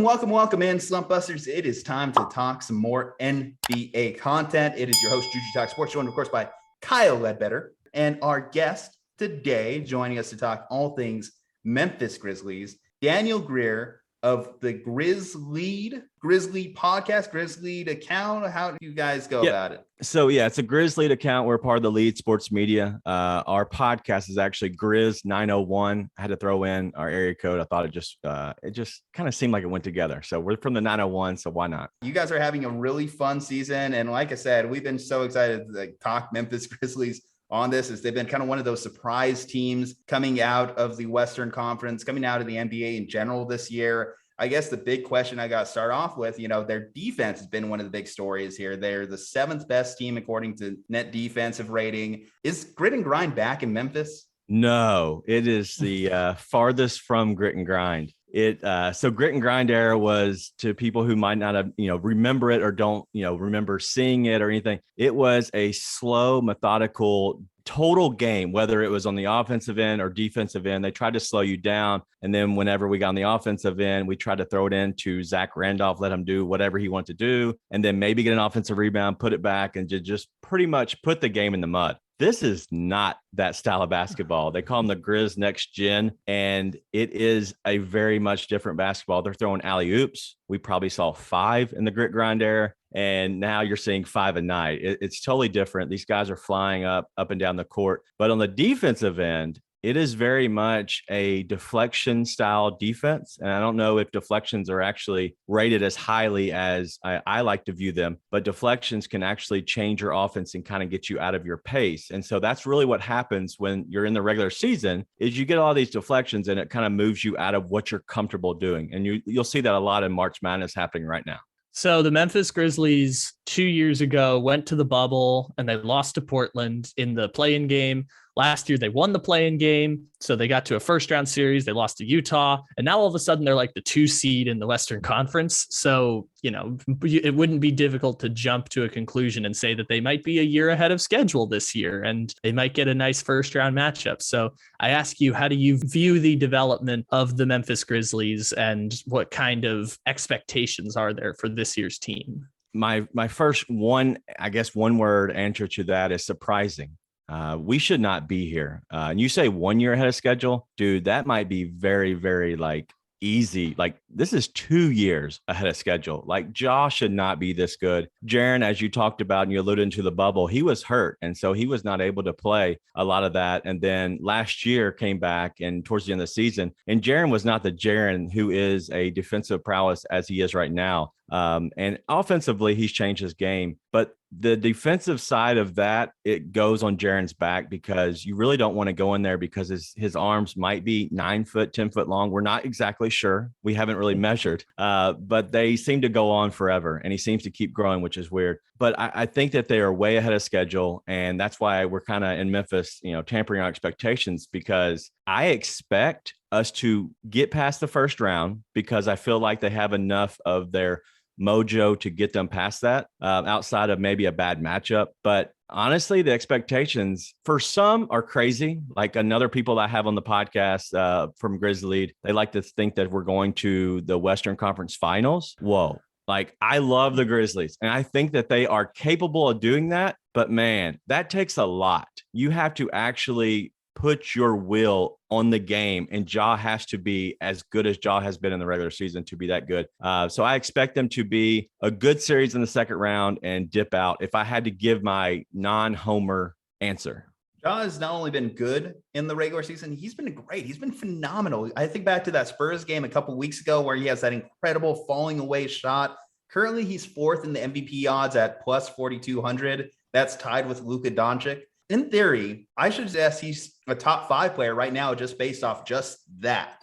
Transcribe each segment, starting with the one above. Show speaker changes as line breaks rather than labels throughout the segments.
Welcome in, Slumpbusters. It is time to talk some more NBA content. It is your host, Juju Talk Sports, joined, of course, by Kyle Ledbetter. And our guest today, joining us to talk all things Memphis Grizzlies, Daniel Greer of the Grizzly podcast, Grizzly account. How do you guys go about it?
So, it's a Grizzly account. We're part of the Lead Sports Media. Our podcast is actually Grizz 901. I had to throw in our area code. I thought it just kind of seemed like it went together. So we're from the 901, so why not?
You guys are having a really fun season. And like I said, we've been so excited to talk Memphis Grizzlies on this, as they've been kind of one of those surprise teams coming out of the Western Conference, coming out of the NBA in general this year. I guess the big question I got to start off with, their defense has been one of the big stories here. They're the 7th best team according to net defensive rating. Is grit and grind back in Memphis?
No, it is the farthest from grit and grind. So grit and grind era was, to people who might not have, remember it or don't, remember seeing it or anything. It was a slow, methodical, total game, whether it was on the offensive end or defensive end. They tried to slow you down. And then whenever we got on the offensive end, we tried to throw it into Zach Randolph, let him do whatever he wanted to do, and then maybe get an offensive rebound, put it back, and just pretty much put the game in the mud. This is not that style of basketball. They call them the Grizz Next Gen, and it is a very much different basketball. They're throwing alley-oops. We probably saw 5 in the grit grind era, and now you're seeing 5 a night. It's totally different. These guys are flying up and down the court. But on the defensive end, it is very much a deflection style defense. And I don't know if deflections are actually rated as highly as I like to view them, but deflections can actually change your offense and kind of get you out of your pace. And so that's really what happens when you're in the regular season, is you get all these deflections and it kind of moves you out of what you're comfortable doing. And you'll see that a lot in March Madness happening right now.
So the Memphis Grizzlies 2 years ago went to the bubble and they lost to Portland in the play-in game. Last year, they won the play-in game, so they got to a first-round series. They lost to Utah, and now all of a sudden, they're like the 2 seed in the Western Conference. So, it wouldn't be difficult to jump to a conclusion and say that they might be a year ahead of schedule this year, and they might get a nice first-round matchup. So I ask you, how do you view the development of the Memphis Grizzlies, and what kind of expectations are there for this year's team?
My first one-word answer to that is surprising. We should not be here. And you say 1 year ahead of schedule, dude, that might be very, very easy. This is 2 years ahead of schedule. Ja should not be this good. Jaren, as you talked about and you alluded to the bubble, he was hurt. And so he was not able to play a lot of that. And then last year came back and towards the end of the season, and Jaren was not the Jaren who is a defensive prowess as he is right now. And offensively, he's changed his game, but the defensive side of that, it goes on Jaren's back, because you really don't want to go in there because his arms might be 9 foot, 10 foot long. We're not exactly sure. We haven't really measured, but they seem to go on forever, and he seems to keep growing, which is weird. But I think that they are way ahead of schedule. And that's why we're kind of in Memphis, tampering our expectations, because I expect us to get past the first round, because I feel like they have enough of their mojo to get them past that, outside of maybe a bad matchup. But honestly, the expectations for some are crazy. Like another people I have on the podcast from Grizzly, they like to think that we're going to the Western Conference Finals. Whoa. I love the Grizzlies, and I think that they are capable of doing that. But man, that takes a lot. You have to actually put your will on the game, and Ja has to be as good as Ja has been in the regular season to be that good. So I expect them to be a good series in the second round and dip out, if I had to give my non-homer answer.
Ja has not only been good in the regular season, he's been great. He's been phenomenal. I think back to that Spurs game a couple of weeks ago where he has that incredible falling away shot. Currently, he's 4th in the MVP odds at plus 4,200. That's tied with Luka Doncic. In theory, I should suggest he's a top 5 player right now, just based off just that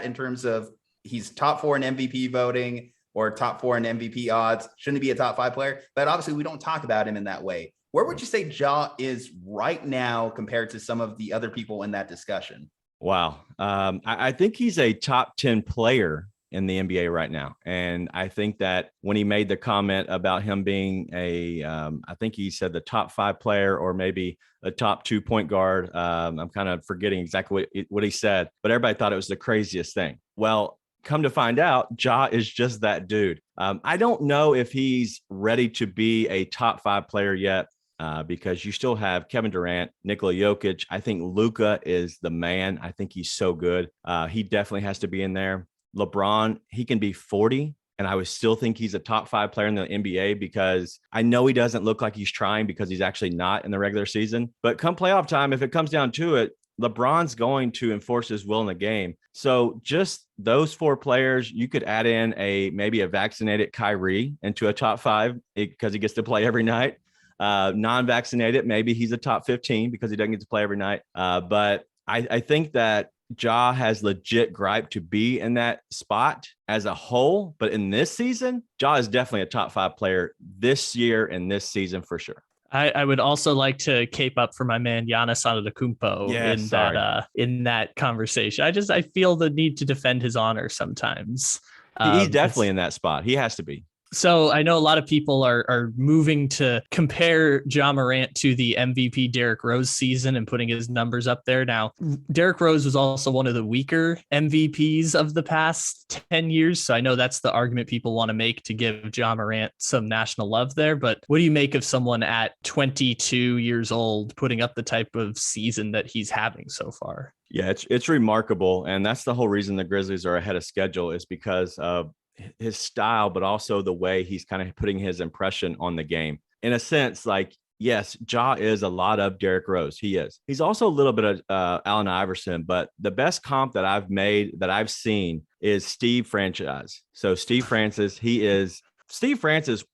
in terms of he's top 4 in MVP voting or top 4 in MVP odds. Shouldn't he be a top 5 player? But obviously we don't talk about him in that way. Where would you say Ja is right now compared to some of the other people in that discussion?
Wow. I think he's a top 10 player in the NBA right now. And I think that when he made the comment about him being I think he said the top 5 player or maybe a top 2 point guard. I'm kind of forgetting exactly what he said, but everybody thought it was the craziest thing. Well, come to find out, Ja is just that dude. I don't know if he's ready to be a top 5 player yet. Because you still have Kevin Durant, Nikola Jokic. I think Luka is the man. I think he's so good. He definitely has to be in there. LeBron, he can be 40, and I would still think he's a top 5 player in the NBA because I know he doesn't look like he's trying because he's actually not in the regular season. But come playoff time, if it comes down to it, LeBron's going to enforce his will in the game. So just those 4 players, you could add in maybe a vaccinated Kyrie into a top 5 because he gets to play every night. Non-vaccinated, maybe he's a top 15 because he doesn't get to play every night. But I think that Ja has legit gripe to be in that spot as a whole. But in this season, Ja is definitely a top 5 player this year and this season for sure.
I would also like to cape up for my man Giannis Antetokounmpo in that conversation. I feel the need to defend his honor sometimes.
He's definitely in that spot. He has to be.
So I know a lot of people are moving to compare Ja Morant to the MVP Derrick Rose season and putting his numbers up there. Now, Derrick Rose was also one of the weaker MVPs of the past 10 years. So I know that's the argument people want to make to give Ja Morant some national love there. But what do you make of someone at 22 years old putting up the type of season that he's having so far?
Yeah, it's remarkable. And that's the whole reason the Grizzlies are ahead of schedule is because of his style, but also the way he's kind of putting his impression on the game. In a sense, like, yes, Ja is a lot of Derrick Rose. He is. He's also a little bit of Allen Iverson, but the best comp that I've seen is Steve Franchise. So Steve Francis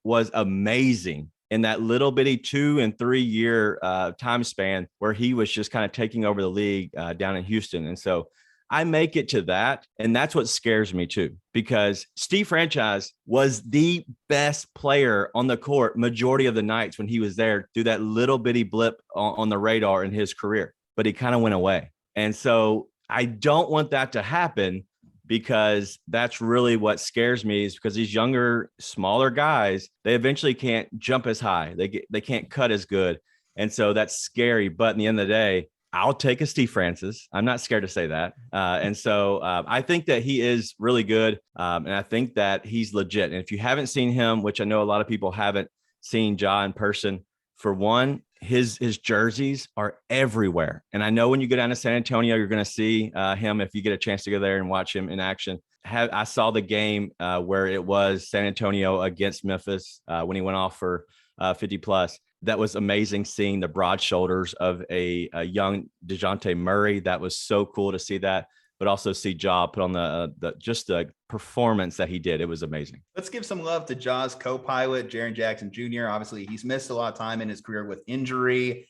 was amazing in that little bitty 2 and 3 year time span where he was just kind of taking over the league down in Houston. And so I make it to that. And that's what scares me too, because Steve Franchise was the best player on the court majority of the nights when he was there through that little bitty blip on the radar in his career, but he kind of went away. And so I don't want that to happen because that's really what scares me is because these younger, smaller guys, they eventually can't jump as high. They can't cut as good. And so that's scary. But in the end of the day, I'll take a Steve Francis. I'm not scared to say that. And so I think that he is really good. And I think that he's legit. And if you haven't seen him, which I know a lot of people haven't seen Ja in person, for one, his jerseys are everywhere. And I know when you go down to San Antonio, you're going to see him if you get a chance to go there and watch him in action. I saw the game where it was San Antonio against Memphis when he went off for 50 plus. That was amazing seeing the broad shoulders of a young DeJounte Murray. That was so cool to see that, but also see Ja put on the performance that he did. It was amazing.
Let's give some love to Ja's co-pilot, Jaren Jackson Jr. Obviously, he's missed a lot of time in his career with injury.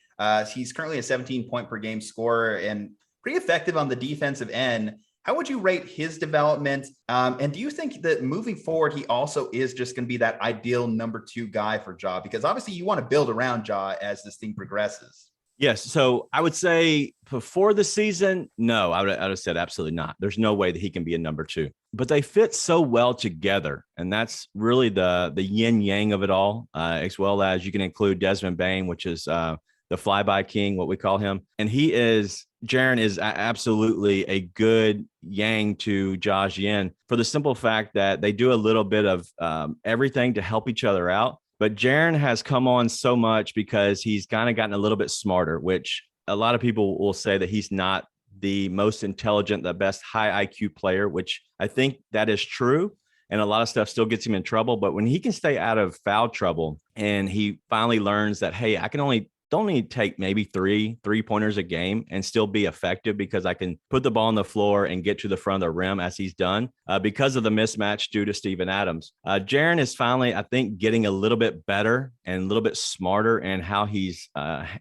He's currently a 17 point per game scorer and pretty effective on the defensive end. How would you rate his development? And do you think that moving forward, he also is just going to be that ideal number 2 guy for Ja? Because obviously you want to build around Ja as this thing progresses.
Yes. So I would say before the season, no, I would have said absolutely not. There's no way that he can be a number 2. But they fit so well together. And that's really the yin yang of it all, as well as you can include Desmond Bane, which is the flyby king, what we call him. And Jaren is absolutely a good yang to Ja's yin for the simple fact that they do a little bit of everything to help each other out. But Jaren has come on so much because he's kind of gotten a little bit smarter, which a lot of people will say that he's not the most intelligent, the best high IQ player, which I think that is true. And a lot of stuff still gets him in trouble. But when he can stay out of foul trouble and he finally learns that, hey, I can only take maybe three-pointers a game and still be effective because I can put the ball on the floor and get to the front of the rim as he's done because of the mismatch due to Steven Adams. Jaren is finally, I think, getting a little bit better and a little bit smarter in how he's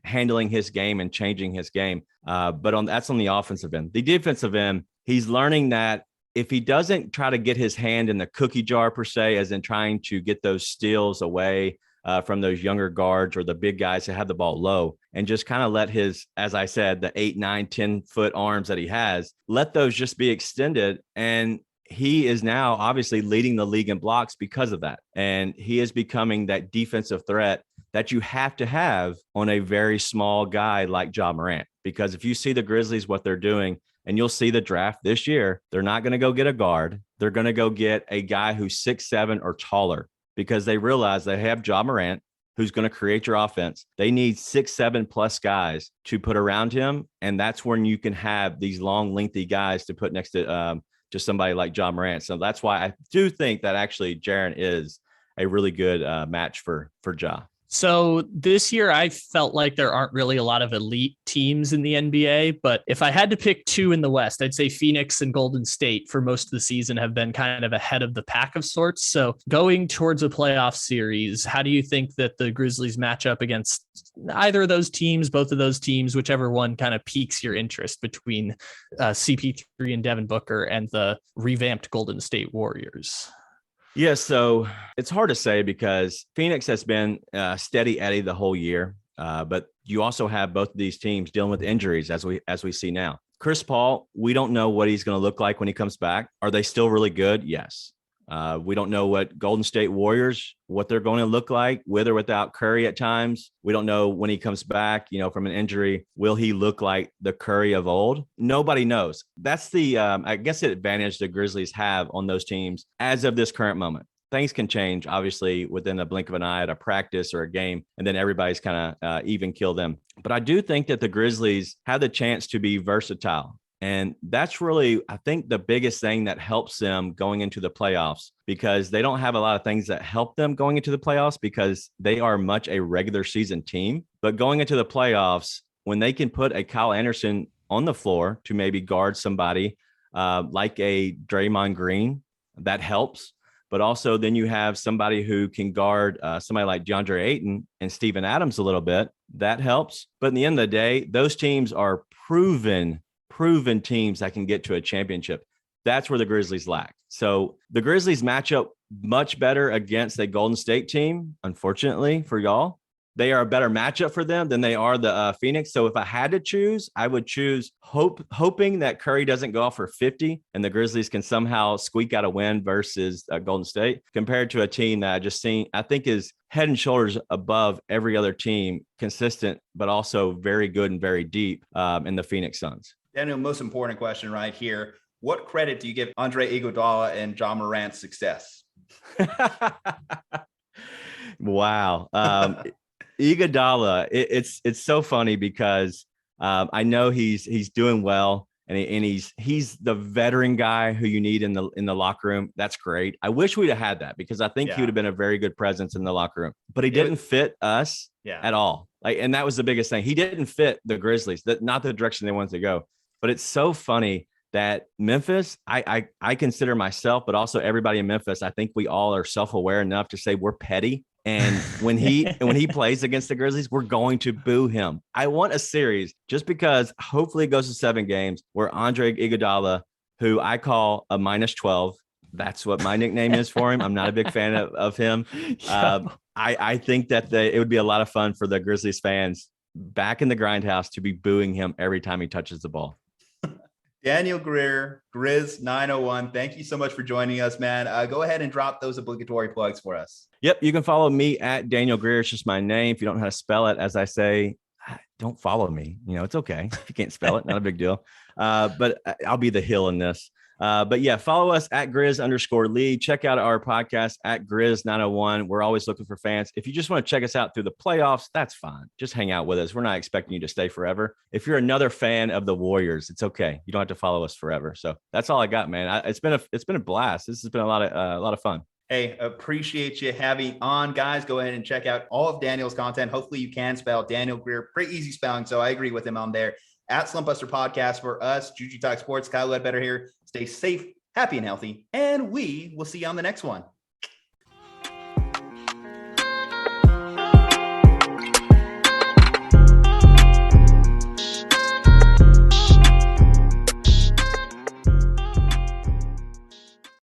handling his game and changing his game. But that's on the offensive end. The defensive end, he's learning that if he doesn't try to get his hand in the cookie jar per se, as in trying to get those steals away from those younger guards or the big guys that have the ball low and just kind of let his, as I said, the 8, 9, 10 foot arms that he has, let those just be extended. And he is now obviously leading the league in blocks because of that. And he is becoming that defensive threat that you have to have on a very small guy like Ja Morant. Because if you see the Grizzlies, what they're doing, And you'll see the draft this year. They're not going to go get a guard. They're going to go get a guy who's 6'7" or taller because they realize they have Ja Morant, who's going to create your offense. They need 6'7" plus guys to put around him. And that's when you can have these long, lengthy guys to put next to just somebody like Ja Morant. So that's why I do think that actually Jaren is a really good match for Ja.
So this year, I felt like there aren't really a lot of elite teams in the NBA, but if I had to pick two in the West, I'd say Phoenix and Golden State for most of the season have been kind of ahead of the pack of sorts. So going towards a playoff series, how do you think that the Grizzlies match up against either of those teams, both of those teams, whichever one kind of piques your interest between CP3 and Devin Booker and the revamped Golden State Warriors?
Yeah, so it's hard to say because Phoenix has been steady Eddie the whole year, but you also have both of these teams dealing with injuries as we see now. Chris Paul, we don't know what he's going to look like when he comes back. Are they still really good? Yes. We don't know what Golden State Warriors, what they're going to look like with or without Curry at times. We don't know when he comes back, from an injury. Will he look like the Curry of old? Nobody knows. That's the, I guess, the advantage the Grizzlies have on those teams as of this current moment. Things can change, obviously, within a blink of an eye at a practice or a game, and then everybody's kind of even kill them. But I do think that the Grizzlies have the chance to be versatile. And that's really, I think, the biggest thing that helps them going into the playoffs, because they don't have a lot of things that help them going into the playoffs because they are much a regular season team. But going into the playoffs, when they can put a Kyle Anderson on the floor to maybe guard somebody like a Draymond Green, that helps. But also then you have somebody who can guard somebody like DeAndre Ayton and Steven Adams a little bit. That helps. But in the end of the day, those teams are proven teams that can get to a championship. That's where the Grizzlies lack. So the Grizzlies match up much better against a Golden State team. Unfortunately for y'all, they are a better matchup for them than they are the Phoenix. So if I had to choose, I would choose hoping that Curry doesn't go off for 50 and the Grizzlies can somehow squeak out a win versus Golden State, compared to a team that I think is head and shoulders above every other team, consistent, but also very good and very deep in the Phoenix Suns.
Daniel, most important question right here. What credit do you give Andre Iguodala and Ja Morant's success?
Wow. Iguodala, it's so funny because I know he's doing well and he's the veteran guy who you need in the locker room. That's great. I wish we'd have had that because I think he would have been a very good presence in the locker room, but he didn't fit us at all. And that was the biggest thing. He didn't fit the Grizzlies, not the direction they wanted to go. But it's so funny that Memphis, I consider myself, but also everybody in Memphis, I think we all are self-aware enough to say we're petty. And when he plays against the Grizzlies, we're going to boo him. I want a series just because hopefully it goes to 7 games where Andre Iguodala, who I call a -12, that's what my nickname is for him. I'm not a big fan of him. I think that it would be a lot of fun for the Grizzlies fans back in the grindhouse to be booing him every time he touches the ball.
Daniel Greer, Grizz 901. Thank you so much for joining us, man. Go ahead and drop those obligatory plugs for us.
Yep. You can follow me at Daniel Greer. It's just my name. If you don't know how to spell it, as I say, don't follow me. It's okay. If you can't spell it, not a big deal. But I'll be the hill in this. But yeah, follow us at Grizz_Lee. Check out our podcast at Grizz 901. We're always looking for fans. If you just want to check us out through the playoffs, that's fine. Just hang out with us. We're not expecting you to stay forever. If you're another fan of the Warriors, it's okay. You don't have to follow us forever. So that's all I got, man. It's been a blast. This has been a lot of fun.
Hey, appreciate you having on, guys. Go ahead and check out all of Daniel's content. Hopefully you can spell Daniel Greer. Pretty easy spelling, so I agree with him on there. At Slumpbuster Podcast for us, Juju Talk Sports, Kyle Ledbetter here. Stay safe, happy, and healthy, and we will see you on the next one.